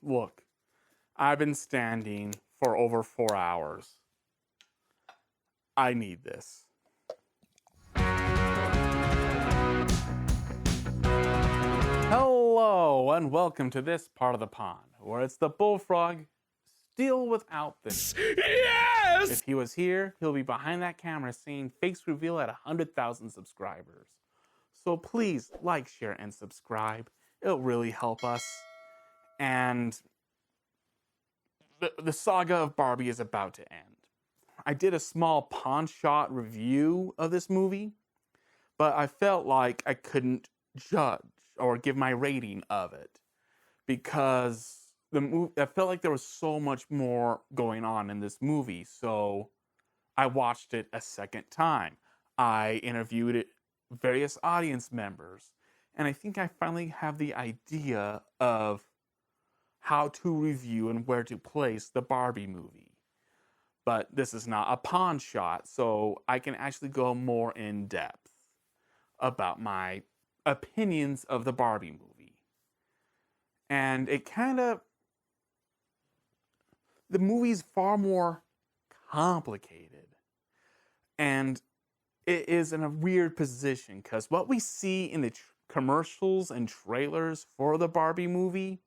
Look, I've been standing for over 4 hours. I need this. Hello, and welcome to this part of the pond, where it's the bullfrog, still without this. Yes! If he was here, he'll be behind that camera saying face reveal at 100,000 subscribers. So please like, share, and subscribe. It'll really help us. And the saga of Barbie is about to end. I did a small pawn shot review of this movie, but I felt like I couldn't judge or give my rating of it because I felt like there was so much more going on in this movie. So I watched it a second time. I interviewed various audience members, and I think I finally have the idea of how to review and where to place the Barbie movie. But this is not a pawn shot, so I can actually go more in depth about my opinions of the Barbie movie. And the movie's far more complicated. And it is in a weird position because what we see in the commercials and trailers for the Barbie movie,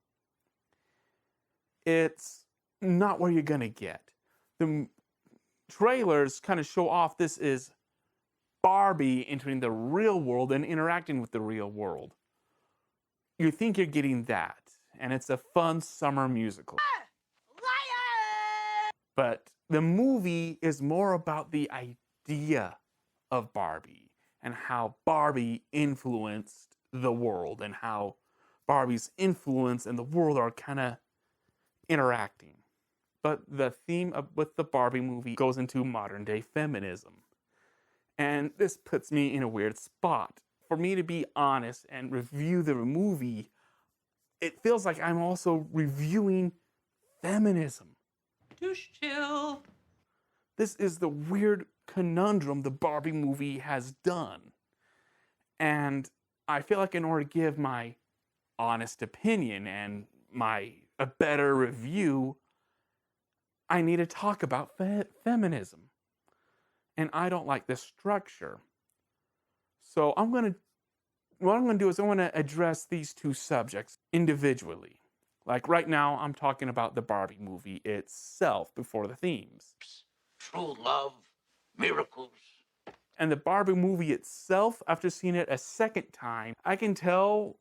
it's not what you're gonna get. The trailers kind of show off this is Barbie entering the real world and interacting with the real world. You think you're getting that, and it's a fun summer musical. Liar! But the movie is more about the idea of Barbie and how Barbie influenced the world and how Barbie's influence and the world are kind of interacting. But the theme with the Barbie movie goes into modern day feminism. And this puts me in a weird spot. For me to be honest and review the movie, it feels like I'm also reviewing feminism. Douche chill. This is the weird conundrum the Barbie movie has done. And I feel like in order to give my honest opinion and a better review, I need to talk about feminism. And I don't like this structure. So what I'm going to do is I want to address these two subjects individually. Like right now, I'm talking about the Barbie movie itself before the themes. True love, miracles. And the Barbie movie itself, after seeing it a second time, I can tell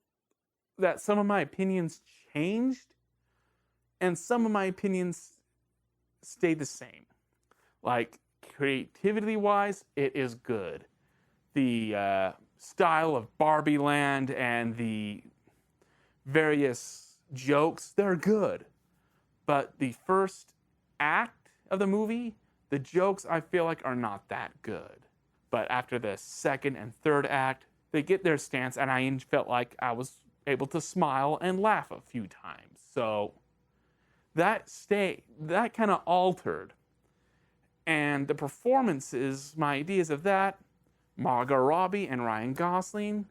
that some of my opinions changed and some of my opinions stayed the same. Like, creativity-wise, it is good. The style of Barbie Land and the various jokes, they're good. But the first act of the movie, the jokes I feel like are not that good. But after the second and third act, they get their stance, and I felt like I was able to smile and laugh a few times. So that kind of altered. And the performances, my ideas of that, Margot Robbie and Ryan Gosling,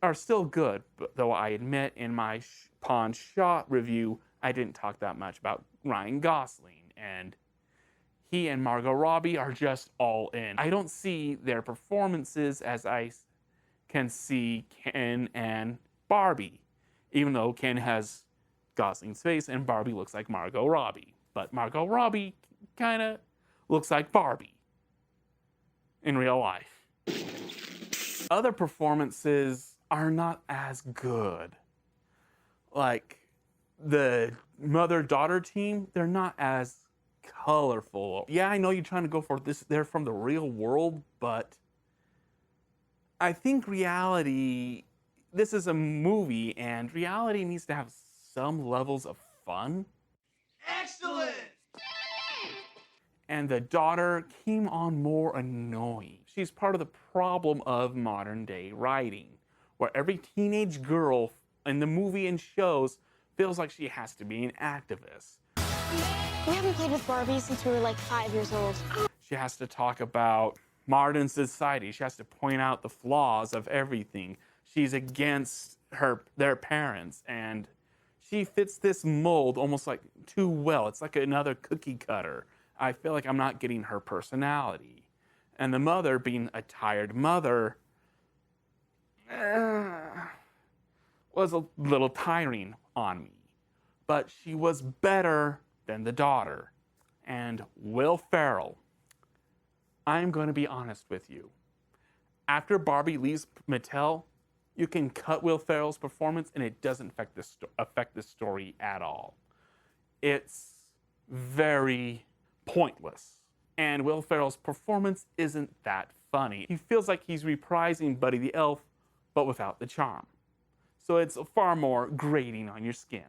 are still good. But though I admit in my pawn shot review, I didn't talk that much about Ryan Gosling. And he and Margot Robbie are just all in. I don't see their performances as I can see Ken and Barbie, even though Ken has Gosling's face and Barbie looks like Margot Robbie. But Margot Robbie kind of looks like Barbie in real life. Other performances are not as good. Like the mother-daughter team, they're not as colorful. Yeah, I know you're trying to go for this, they're from the real world, but I think this is a movie, and reality needs to have some levels of fun. Excellent! And the daughter came on more annoying. She's part of the problem of modern day writing, where every teenage girl in the movie and shows feels like she has to be an activist. We haven't played with Barbie since we were like 5 years old. She has to talk about modern society. She has to point out the flaws of everything. She's against their parents, and She fits this mold almost like too well. It's like another cookie cutter. I feel like I'm not getting her personality. And the mother, being a tired mother, was a little tiring on me. But she was better than the daughter. And Will Ferrell, I'm going to be honest with you. After Barbie leaves Mattel, you can cut Will Ferrell's performance and it doesn't affect the story at all. It's very pointless. And Will Ferrell's performance isn't that funny. He feels like he's reprising Buddy the Elf, but without the charm. So it's far more grating on your skin.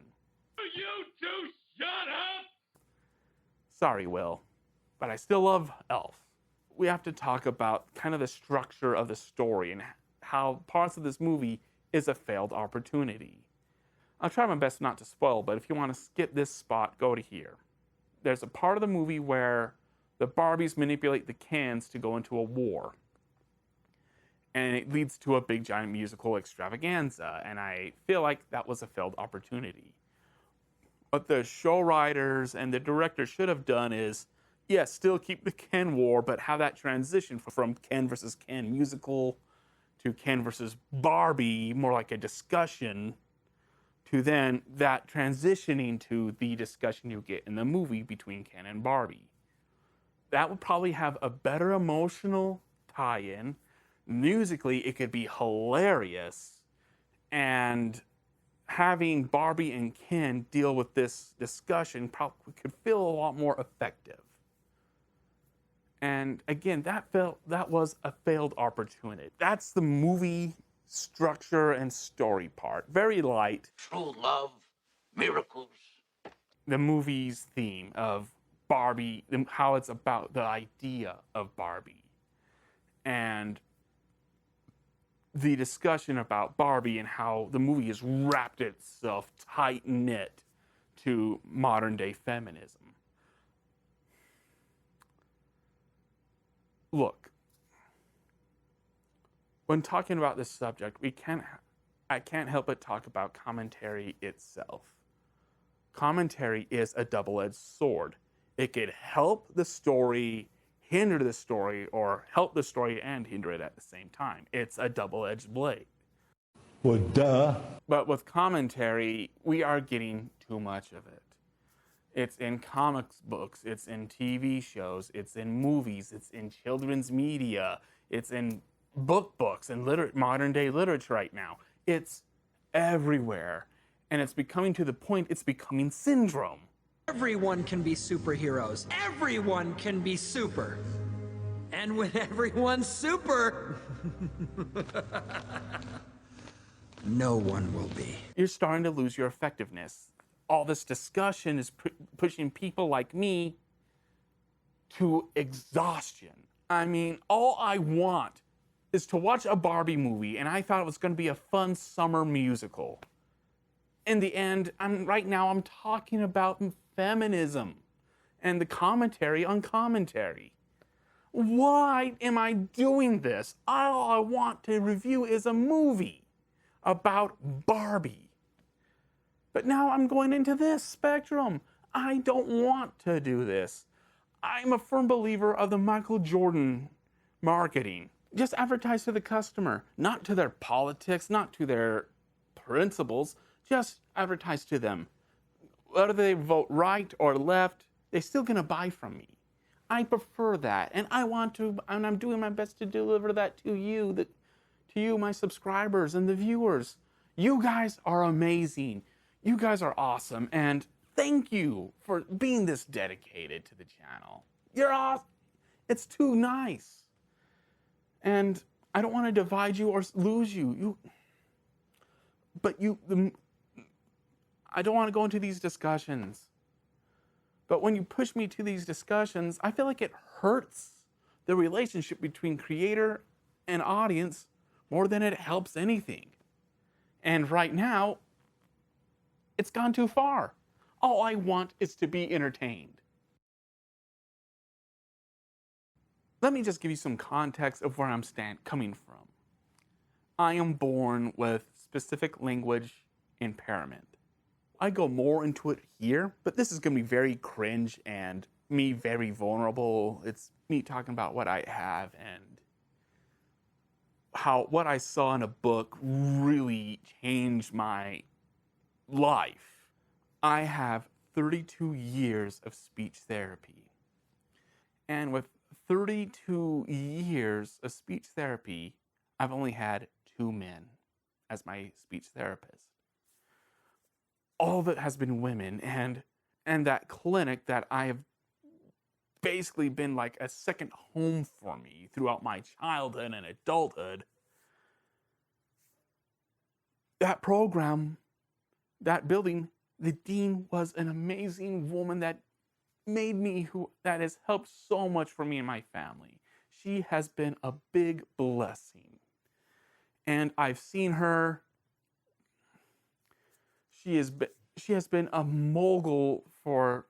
You two shut up! Sorry, Will, but I still love Elf. We have to talk about kind of the structure of the story and how parts of this movie is a failed opportunity. I'll try my best not to spoil, but if you want to skip this spot, go to here. There's a part of the movie where the Barbies manipulate the Kens to go into a war. And it leads to a big giant musical extravaganza, and I feel like that was a failed opportunity. What the show writers and the director should have done is, yes, still keep the Ken war, but have that transition from Ken versus Ken musical to Ken versus Barbie, more like a discussion, to then that transitioning to the discussion you get in the movie between Ken and Barbie. That would probably have a better emotional tie-in. Musically, it could be hilarious. And having Barbie and Ken deal with this discussion probably could feel a lot more effective. And again, that was a failed opportunity. That's the movie structure and story part. Very light. True love, miracles. The movie's theme of Barbie, how it's about the idea of Barbie. And the discussion about Barbie and how the movie has wrapped itself tight-knit to modern-day feminism. Look, when talking about this subject, I can't help but talk about commentary itself. Commentary is a double-edged sword. It could help the story, hinder the story, or help the story and hinder it at the same time. It's a double-edged blade. Well, duh. But with commentary, we are getting too much of it. It's in comics books, it's in TV shows, it's in movies, it's in children's media, it's in books and modern day literature right now. It's everywhere. And it's becoming to the point, it's becoming syndrome. Everyone can be superheroes. Everyone can be super. And when everyone's super, no one will be. You're starting to lose your effectiveness. All this discussion is pushing people like me to exhaustion. I mean, all I want is to watch a Barbie movie, and I thought it was going to be a fun summer musical. In the end, right now I'm talking about feminism and the commentary on commentary. Why am I doing this? All I want to review is a movie about Barbie. But now I'm going into this spectrum. I don't want to do this. I'm a firm believer of the Michael Jordan marketing. Just advertise to the customer, not to their politics, not to their principles. Just advertise to them. Whether they vote right or left, they're still going to buy from me. I prefer that, and I'm doing my best to deliver that to you, my subscribers and the viewers. You guys are amazing. You guys are awesome, and thank you for being this dedicated to the channel. You're awesome. It's too nice. And I don't want to divide you or lose you. I don't want to go into these discussions. But when you push me to these discussions, I feel like it hurts the relationship between creator and audience more than it helps anything. And right now, it's gone too far. All I want is to be entertained. Let me just give you some context of where I'm coming from. I am born with specific language impairment. I go more into it here, but this is going to be very cringe and me very vulnerable. It's me talking about what I have and how what I saw in a book really changed my life. I have 32 years of speech therapy. And with 32 years of speech therapy, I've only had 2 men as my speech therapist. All of it has been women, and that clinic that I have basically been like a second home for me throughout my childhood and adulthood. That program, that building, the dean was an amazing woman that that has helped so much for me and my family. She has been a big blessing. And I've seen her. She has been a mogul for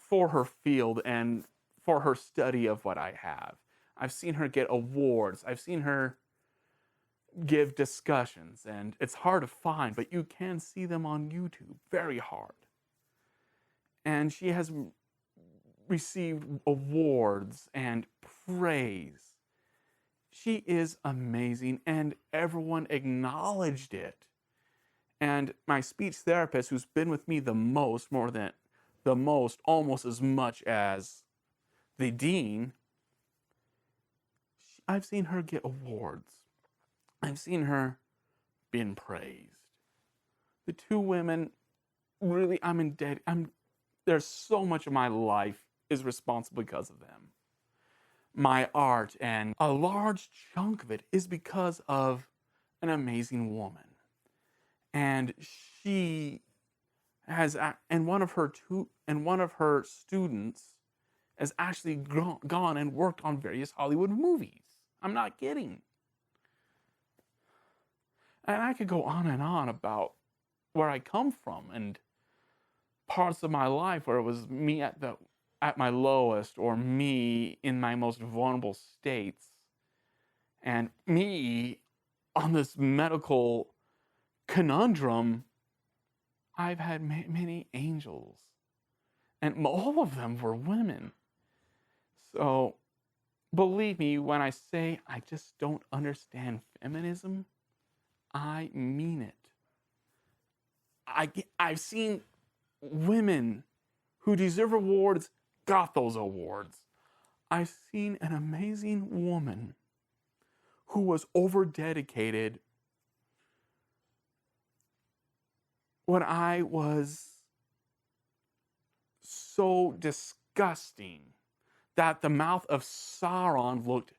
her field and for her study of what I have. I've seen her get awards. I've seen her give discussions, and it's hard to find, but you can see them on YouTube. Very hard. And she has received awards and praise. She is amazing, and everyone acknowledged it. And my speech therapist, who's been with me almost as much as the dean, I've seen her get awards. I've seen her being praised. The 2 women, really, there's so much of my life is responsible because of them. My art, and a large chunk of it is because of an amazing woman. And she has, and one of her students has actually gone and worked on various Hollywood movies. I'm not kidding. And I could go on and on about where I come from and parts of my life where it was me at my lowest, or me in my most vulnerable states, and me on this medical conundrum. I've had many angels, and all of them were women. So believe me when I say I just don't understand feminism, I mean it. I've seen women who deserve awards got those awards. I've seen an amazing woman who was over-dedicated when I was so disgusting that the mouth of Sauron looked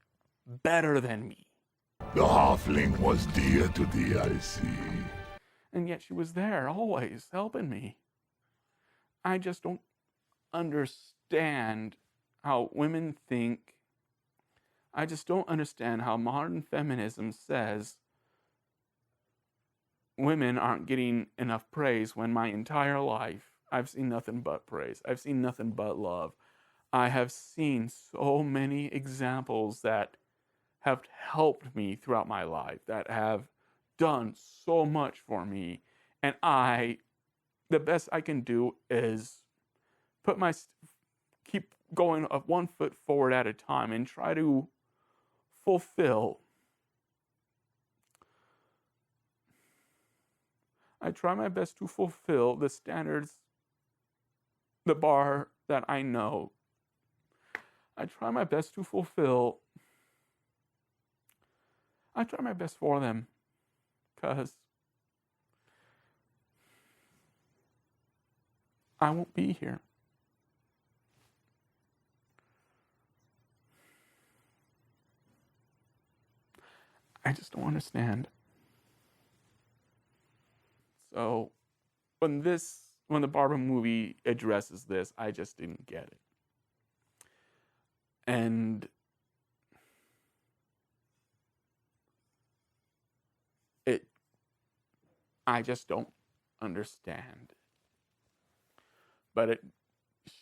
better than me. The halfling was dear to thee, I see. And yet she was there, always helping me. I just don't understand how women think. I just don't understand how modern feminism says women aren't getting enough praise when my entire life I've seen nothing but praise. I've seen nothing but love. I have seen so many examples that have helped me throughout my life, that have done so much for me. And the best I can do is keep going up 1 foot forward at a time and try to fulfill. I try my best to fulfill the standards, the bar that I know. I try my best to fulfill. I try my best for them, because I won't be here. I just don't understand. So when the Barbie movie addresses this, I just didn't get it. And I just don't understand. But it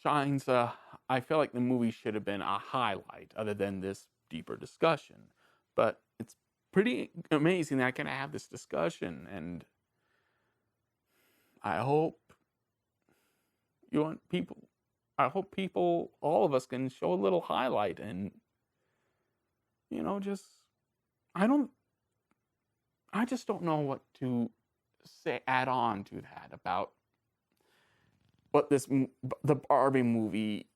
shines I feel like the movie should have been a highlight other than this deeper discussion. But it's pretty amazing that I can have this discussion, and I hope you want people, I hope people, all of us can show a little highlight and, just, I just don't know what to add on to that about what the Barbie movie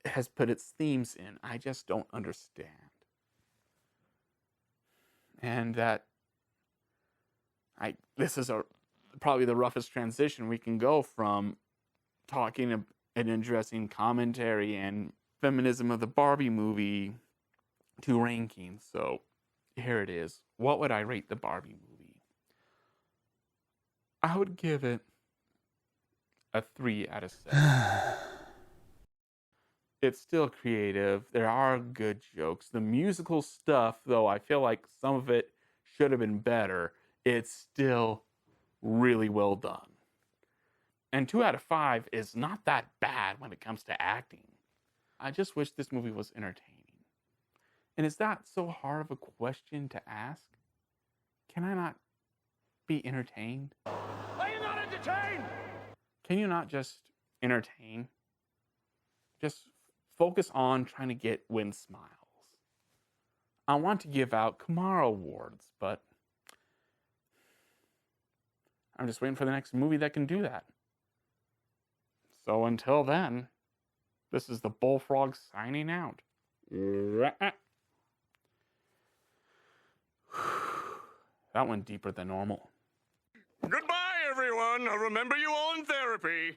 has put its themes in. I just don't understand. And that this is probably the roughest transition we can go from talking an interesting commentary and feminism of the Barbie movie to rankings. So here it is. What would I rate the Barbie movie? I would give it a 3 out of 7. It's still creative. There are good jokes. The musical stuff, though, I feel like some of it should have been better. It's still really well done. And 2 out of 5 is not that bad when it comes to acting. I just wish this movie was entertaining. And is that so hard of a question to ask? Can I not be entertained? Are you not entertained? Can you not just entertain? Just focus on trying to win smiles. I want to give out Kumar Awards, but I'm just waiting for the next movie that can do that. So until then, this is the Bullfrog signing out. That went deeper than normal. Goodbye, everyone. I'll remember you all in therapy.